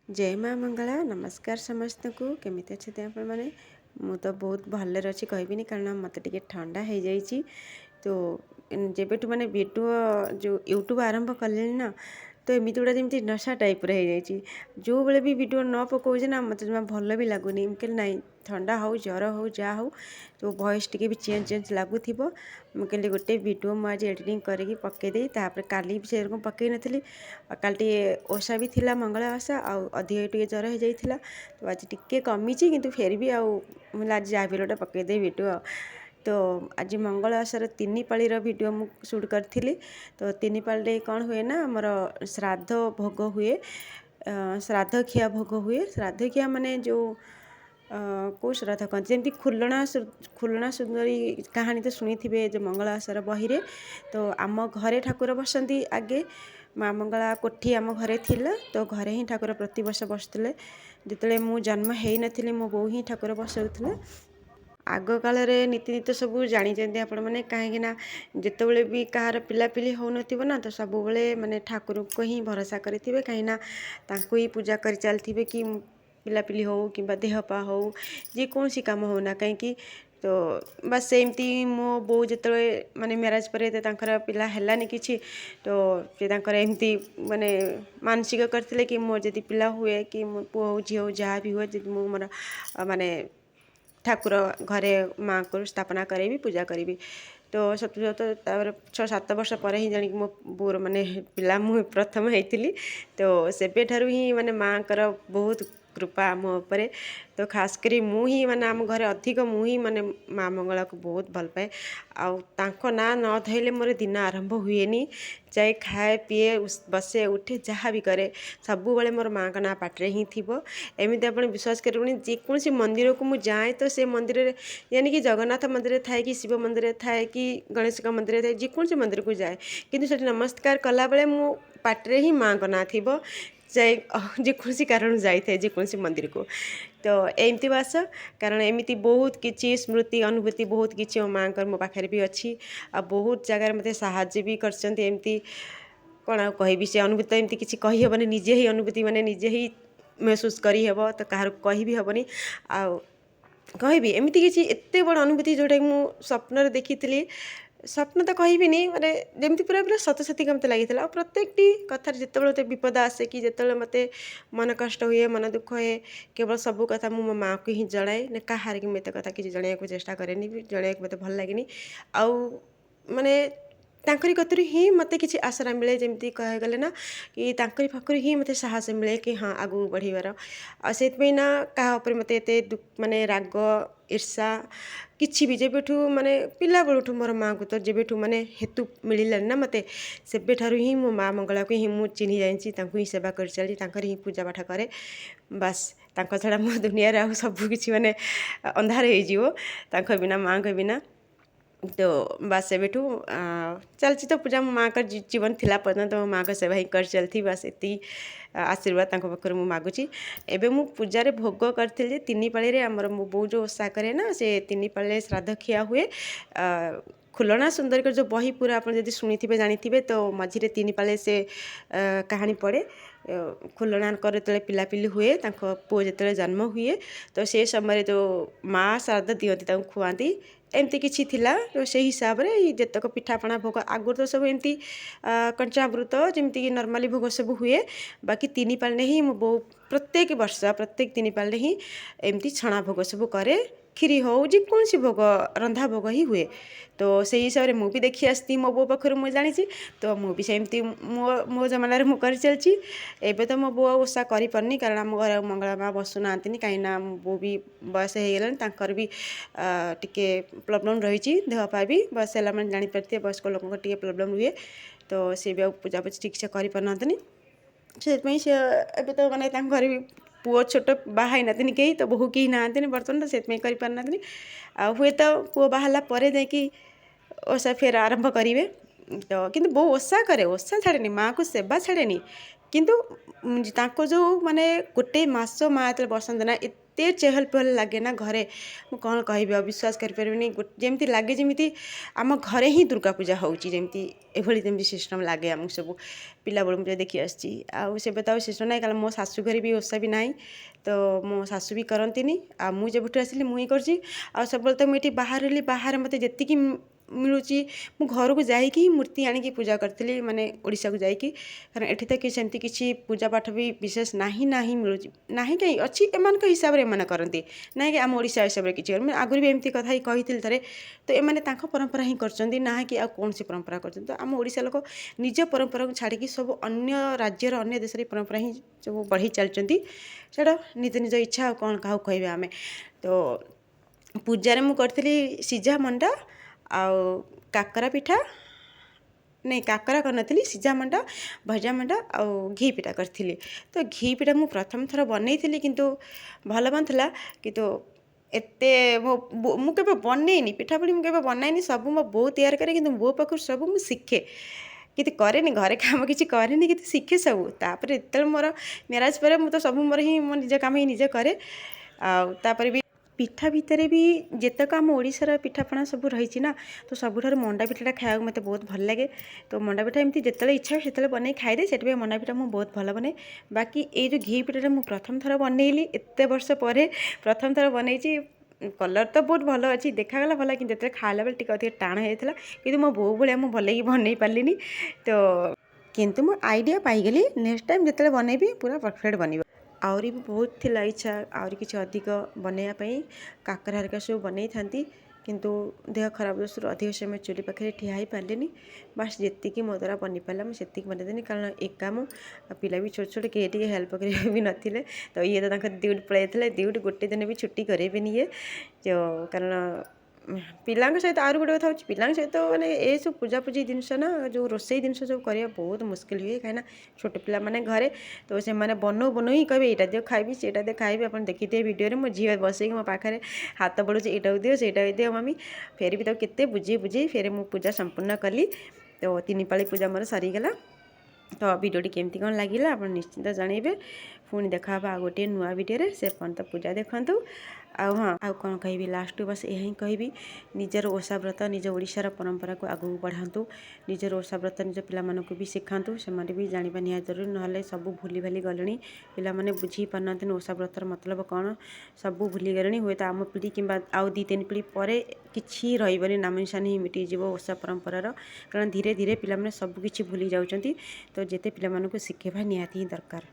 जय माँ मंगला नमस्कार समस्त को केमी अच्छे आपण मैंने मु तो बहुत भलर अच्छी कहबिनी कारण मत टे ठंडा हो जाइए तो जब मैंने वीडियो जो यूट्यूब आरंभ कले ना तो एमती गुड़ा जमी नशा टाइप हो जाइए जो बेले भी वीडियो न पकाऊे ना मत जमा भल भी लगुनि कह ना ठंडा हो जर हो जहाँ हो तो वॉइस टी भी चेंज लगुथ मुझे गोटे वीडियो मुझे एडिटिंग करके पकईदे काली भी से पकई नी काली ओषा भी थिला मंगला ओषा अधिक टे जर हो जाता तो आज टी कमी कि फिर भी आज जहाँ भी गोटे पकईदे वीडियो तो आज मंगल ओषार 3 पाली वीडियो मु शूट करी तो 3 पाली कौन हुए ना आमर श्राद्ध भोग हुए श्राद्ध खिया भोग हुए श्राद्ध खिया माने जो कौ श्राद्ध कहते जमी खुलना सुंदरी कहानी तो शुणी थे जो मंगल ओषार बही रे तो आम घरे ठाकुर बसती आगे माँ मंगला कोठी आम घरे थिला तो घरे ही ठाकुर प्रति वर्ष बसुले जिते मु जन्म हो नी मो बो ही ठाकुर बसाऊे आग काल नीति नीति सब जानी आपण मैंने कहीं जिते भी कहार पिलापिली हो ना तो सब माने ठाकुर को ही भरोसा करेंगे कहीं ही पूजा कर चलते कि पिलापिली हो कि देहपा हो जेकोसी कम होना कहीं तो बस सेमती मो बो जो माने मैरेज पर पिला हैलानी किछि तो से एमती माने मानसिक करते कि मोर जदि पिला हुए कि मो पुओ हो झी हो जहाँ भी हुए जब मो मोर माने ठाकुर घरे माँ को स्थापना करेबी पूजा करी तो सत सत 6-7 वर्ष पर ही जानी मो बोर माने पिला मु प्रथम होती तो सेबे ठारू ही माने माँ कर बहुत कृपा मो उपरे तो खास करी मु ही माने आम घरे अधिक मु ही माने माँ मंगला को बहुत भल पाए आउ तांको ना न धइले मोर दिन आरंभ हुएनी चाहे खाए पीए बसे उठे जहाँ भी करे सब बेले मोर माँ का ना पाटे ही थी एमती आप विश्वास करें जेकोसी मंदिर को मुझे जाए तो से मंदिर यानी कि जगन्नाथ मंदिर थाए कि शिव मंदिर थाए कि गणेश का मंदिर थाए जेकोसी मंदिर को जाए किंतु से नमस्कार कला बेले मो पाटे ही माँ का ना थी चाहे जेकोसी कारण जाए जेकोसी मंदिर को तो एमती बास कारण एमती बहुत किसी स्मृति अनुभूति बहुत किसी मो माँ मो पाखे भी अच्छी आ बहुत जगार मत साहाଯ୍य भी करमती कौन आ कहि से अनुभूति एमती किसी कहीहबनी निजे ही अनुभूति माने निजे ही महसूस करहब तो कह कह भी हेनी आबी एमती किसी एत बड़ अनुभूति जोटा कि स्वप्न देखी स्वप्न तो कहबिनी माने जमी पूरा पूरा सत सती मत लगी प्रत्येक कथार जिते मत विपद आसे कि जिते मत मन कष्ट हुए मन दुख हुए केवल सब कथा मो माँ को ही जनाए ना कहार कि मत कथा किसी जन को चेष्टा कैनि जन मत भल लगे आउ माने तांकरी कतरू ही मत किसी आसरा मिले जमी कहगले ना कि तांकरी पाखर ही मत साहस मिले कि हाँ आगू बढ़ीबार से ना क्या मत एत माने राग ईर्षा किछि भी जेबेठू माने पिला बेलुठू मोर माँ को तो जेबेठू माने हेतु मिलला ना मते सेबे ठारू ही मो माँ मंगला को ही मु चिन्हि जाइछि तांको ही सेवा कर चली तांकर ही पूजा पाठ करे बस तांको छड़ा मो दुनिया रे आ सब किछि माने अंधार हो जीवो तांको बिना माँ के बिना तो बस एबेठू चलती तो पूजा मो माँ का जीवन थिला पर्यंत मो माँ का सेवा ही कर चलती बस एति आशीर्वाद तांको पाखर मु मागुची एबे मु पूजा भोग करथिल 3 पाली रे हमर मो बो जो ओषा करे ना से 3 पाली श्राद्ध खिया हुए खुलना सुंदर कर जो बही पूरा आप शुणी थे जानी थे तो मझे 3 पाले से कहानी पड़े खुलना कर जो पिलापिली हुए पुओ जो जन्म हुए तो से समय जो माँ श्राद्ध दिखती खुआती एमती किसी थिला तो से हिसाब से जितक पिठापଣା भोग आगुरी तो सब एमती कंचामृत जमीक नर्माली भोग सब हुए बाकी 3 पाले ही मो बो प्रत्येक वर्ष प्रत्येक 3 पाले ही एमती छणा भोग सब करे खीरी हो जेकोसी भोग रंधा भोग ही हुए तो से हिसाब से मुझे देखी आसती मो बो पाखर मुझे जानी तो मुझे सेमती मो जमाना मु कर चलची एबे तो मो बो ओषा करि परनी कारण आम घर मंगला माँ बसु ना कहीं बो भी बयस हो गलानी भी टिके प्रॉब्लम रही देहपा भी बयस है मैंने जानीपारे वयस्क लोक टे प्रॉब्लम हुए तो सी भी पूजा पूजा ठीक से कर पारना से एबे तो माने घर भी पुओ छोट बाहा नातिनी कहीं तो बहु कहीं ना बर्तमान तो से कर पारना हुए तो पुओ बाहला जाकि ओषा फेर आरंभ करेंगे तो किंतु बो ओषा करे ओषा छाड़ेनी माँ को सेवा छाड़ेनी କିନ୍ତୁ ତାଙ୍କ ଯେଉଁ ମାନେ ଗୋଟେ ମାସ ମା ଯେତେବେଳେ ବସନ୍ତି ନା ଏତେ ଚେହଲ ପେହଲ ଲାଗେ ନା ଘରେ, ମୁଁ କ'ଣ କହିବି ଆଉ ବିଶ୍ୱାସ କରିପାରିବିନି। ଯେମିତି ଲାଗେ ଯେମିତି ଆମ ଘରେ ହିଁ ଦୁର୍ଗା ପୂଜା ହେଉଛି, ଯେମିତି ଏଭଳି ଯେମିତି ସିଷ୍ଟମ୍ ଲାଗେ ଆମକୁ ସବୁ। ପିଲାବେଳୁ ମୁଁ ଦେଖି ଆସିଛି। ଆଉ ସେବେ ତ ଆଉ ସିଷ୍ଟମ୍ ନାହିଁ, କାରଣ ମୋ ଶାଶୁ ଘରେ ବି ଓଷା ବି ନାହିଁ, ତ ମୋ ଶାଶୁ ବି କରନ୍ତିନି। ଆଉ ମୁଁ ଯେବେଠୁ ଆସିଲି ମୁଁ ହିଁ କରୁଛି। ଆଉ ସବୁବେଳେ ତ ମୁଁ ଏଠି ବାହାରେ ରହିଲି, ବାହାରେ ମୋତେ ଯେତିକି ମିଳୁଛି ମୁଁ ଘରକୁ ଯାଇକି ହିଁ ମୂର୍ତ୍ତି ଆଣିକି ପୂଜା କରିଥିଲି, ମାନେ ଓଡ଼ିଶାକୁ ଯାଇକି। କାରଣ ଏଠି ତ ସେମିତି କିଛି ପୂଜା ପାଠ ବି ବିଶେଷ ନାହିଁ ମିଳୁଛି ନାହିଁ, କାହିଁ ଅଛି ଏମାନଙ୍କ ହିସାବରେ ଏମାନେ କରନ୍ତି, ନାହିଁକି ଆମ ଓଡ଼ିଶା ହିସାବରେ କିଛି ମୁଁ ଆଗରୁ ବି ଏମିତି କଥା ହିଁ କହିଥିଲି ଥରେ। ତ ଏମାନେ ତାଙ୍କ ପରମ୍ପରା ହିଁ କରିଛନ୍ତି, ନାହାଁକି ଆଉ କୌଣସି ପରମ୍ପରା କରିଛନ୍ତି। ତ ଆମ ଓଡ଼ିଶା ଲୋକ ନିଜ ପରମ୍ପରାକୁ ଛାଡ଼ିକି ସବୁ ଅନ୍ୟ ରାଜ୍ୟର ଅନ୍ୟ ଦେଶରେ ପରମ୍ପରା ହିଁ ସବୁ ବଢ଼େଇ ଚାଲିଛନ୍ତି। ସେଇଟା ନିଜ ନିଜ ଇଚ୍ଛା, ଆଉ କ'ଣ କାହାକୁ କହିବେ ଆମେ। ତ ପୂଜାରେ ମୁଁ କରିଥିଲି ସିଝା ମଣ୍ଡା ଆଉ କାକରା ପିଠା, ନାଇଁ କାକରା କରିନଥିଲି, ସିଝା ମଣ୍ଡା, ଭଜା ମଣ୍ଡା ଆଉ ଘି ପିଠା କରିଥିଲି। ତ ଘି ପିଠା ମୁଁ ପ୍ରଥମ ଥର ବନେଇଥିଲି, କିନ୍ତୁ ଭଲ ବନିଥିଲା। କିନ୍ତୁ ଏତେ ମୁଁ କେବେ ବନେଇନି ପିଠାପୁଠି, ମୁଁ କେବେ ବନାଇନି, ସବୁ ମୋ ବୋଉ ତିଆରି କରେ। କିନ୍ତୁ ମୋ ପାଖରୁ ସବୁ ମୁଁ ଶିଖେ, କିନ୍ତୁ କରେନି, ଘରେ କାମ କିଛି କରେନି, କିନ୍ତୁ ଶିଖେ ସବୁ। ତାପରେ ଯେତେବେଳେ ମୋର ମ୍ୟାରେଜ୍ ପରେ ମୁଁ ତ ସବୁ ମୋର ହିଁ ମୋ ନିଜ କାମ ହିଁ ନିଜେ କରେ। ଆଉ ତାପରେ ବି ପିଠା ଭିତରେ ବି ଯେତେକ ଆମ ଓଡ଼ିଶାର ପିଠାପଣା ସବୁ ରହିଛି ନା, ତ ସବୁଠାରୁ ମଣ୍ଡା ପିଠାଟା ଖାଇବାକୁ ମୋତେ ବହୁତ ଭଲ ଲାଗେ। ତ ମଣ୍ଡା ପିଠା ଏମିତି ଯେତେବେଳେ ଇଚ୍ଛା ହୁଏ ସେତେବେଳେ ବନେଇ ଖାଇଦିଏ, ସେଥିପାଇଁ ମଣ୍ଡା ପିଠା ମୁଁ ବହୁତ ଭଲ ବନାଏ। ବାକି ଏଇ ଯେଉଁ ଘି ପିଠାଟା ମୁଁ ପ୍ରଥମ ଥର ବନେଇଲି, ଏତେ ବର୍ଷ ପରେ ପ୍ରଥମ ଥର ବନେଇଛି। କଲର୍ ତ ବହୁତ ଭଲ ଅଛି, ଦେଖାଗଲା ଭଲ, କିନ୍ତୁ ଯେତେବେଳେ ଖାଇଲା ବେଳେ ଟିକେ ଅଧିକ ଟାଣ ହେଇଯାଇଥିଲା। କିନ୍ତୁ ମୋ ବୋଉ ଭଳିଆ ମୁଁ ଭଲକି ବନେଇ ପାରିଲିନି। ତ କିନ୍ତୁ ମୁଁ ଆଇଡ଼ିଆ ପାଇଗଲି, ନେକ୍ସଟ ଟାଇମ୍ ଯେତେବେଳେ ବନେଇବି ପୁରା ପରଫେକ୍ଟ ବନିବ। ଆହୁରି ବି ବହୁତ ଥିଲା ଇଚ୍ଛା, ଆହୁରି କିଛି ଅଧିକ ବନେଇବା ପାଇଁ। କାକରା ହେରିକା ସବୁ ବନେଇଥାନ୍ତି, କିନ୍ତୁ ଦେହ ଖରାପ ଦୋଷରୁ ଅଧିକ ସମୟ ଚୁଲି ପାଖରେ ଠିଆ ହେଇପାରିଲିନି। ବାସ୍ ଯେତିକି ମୋ ଦ୍ୱାରା ବନିପାରିଲା ମୁଁ ସେତିକି ବନେଇଦେଲି, କାରଣ ଏକା ମୁଁ, ଆଉ ପିଲା ବି ଛୋଟ ଛୋଟ, କିଏ ଟିକେ ହେଲ୍ପ କରିବା ବି ନଥିଲେ। ତ ଇଏ ତ ତାଙ୍କ ଡ୍ୟୁଟି ପଳାଇ ଯାଇଥିଲେ, ଡ୍ୟୁଟି ଗୋଟେ ଦିନ ବି ଛୁଟି କରେଇବେନି ଇଏ। କାରଣ ପିଲାଙ୍କ ସହିତ ଆହୁରି ଗୋଟେ କଥା ହେଉଛି, ପିଲାଙ୍କ ସହିତ ମାନେ ଏସବୁ ପୂଜାପୂଜି ଜିନିଷ ନା, ଯେଉଁ ରୋଷେଇ ଜିନିଷ ସବୁ କରିବା ବହୁତ ମୁସ୍କିଲ ହୁଏ। କାହିଁକିନା ଛୋଟ ପିଲାମାନେ ଘରେ, ତ ସେମାନେ ବନଉ ହିଁ କହିବେ ଏଇଟା ଦିଅ ଖାଇବି, ସେଇଟା ଦିଅ ଖାଇବି। ଆପଣ ଦେଖିଥିବେ ଭିଡ଼ିଓରେ ମୋ ଝିଅ ବସେଇକି ମୋ ପାଖରେ ହାତ ବଢ଼ଉଛି, ଏଇଟାକୁ ଦିଅ ସେଇଟାକୁ ଦିଅ ମମି। ଫେର ବି ତାକୁ କେତେ ବୁଝେଇ ଫେରେ ମୁଁ ପୂଜା ସମ୍ପୂର୍ଣ୍ଣ କଲି। ତ 3 ପାଳି ପୂଜା ମୋର ସରିଗଲା। ତ ଭିଡ଼ିଓଟି କେମିତି କ'ଣ ଲାଗିଲା ଆପଣ ନିଶ୍ଚିନ୍ତ ଜଣାଇବେ। ପୁଣି ଦେଖାହେବା ଆଉ ଗୋଟିଏ ନୂଆ ଭିଡ଼ିଓରେ। ସେ ପର୍ଯ୍ୟନ୍ତ ପୂଜା ଦେଖନ୍ତୁ। ଆଉ ହଁ, ଆଉ କ'ଣ କହିବି, ଲାଷ୍ଟକୁ ବାସ୍ ଏହା ହିଁ କହିବି, ନିଜର ଓଷା ବ୍ରତ, ନିଜ ଓଡ଼ିଶାର ପରମ୍ପରାକୁ ଆଗକୁ ବଢ଼ାନ୍ତୁ। ନିଜର ଓଷା ବ୍ରତ ନିଜ ପିଲାମାନଙ୍କୁ ବି ଶିଖାନ୍ତୁ, ସେମାନେ ବି ଜାଣିବା ନିହାତି ଜରୁରୀ। ନହେଲେ ସବୁ ଭୁଲିଭାଲି ଗଲେଣି, ପିଲାମାନେ ବୁଝି ପାରୁନାହାନ୍ତି ଓଷା ବ୍ରତର ମତଲବ କ'ଣ, ସବୁ ଭୁଲିଗଲେଣି। ହୁଏତ ଆମ ପିଢ଼ି କିମ୍ବା ଆଉ 2-3 ପିଢ଼ି ପରେ କିଛି ରହିବନି, ନାମ ନିଶାନ ହିଁ ମିଟିଯିବ ଓଷା ପରମ୍ପରାର। କାରଣ ଧୀରେ ଧୀରେ ପିଲାମାନେ ସବୁ କିଛି ଭୁଲି ଯାଉଛନ୍ତି। ତ ଯେତେ ପିଲାମାନଙ୍କୁ ଶିଖେଇବା ନିହାତି ହିଁ ଦରକାର।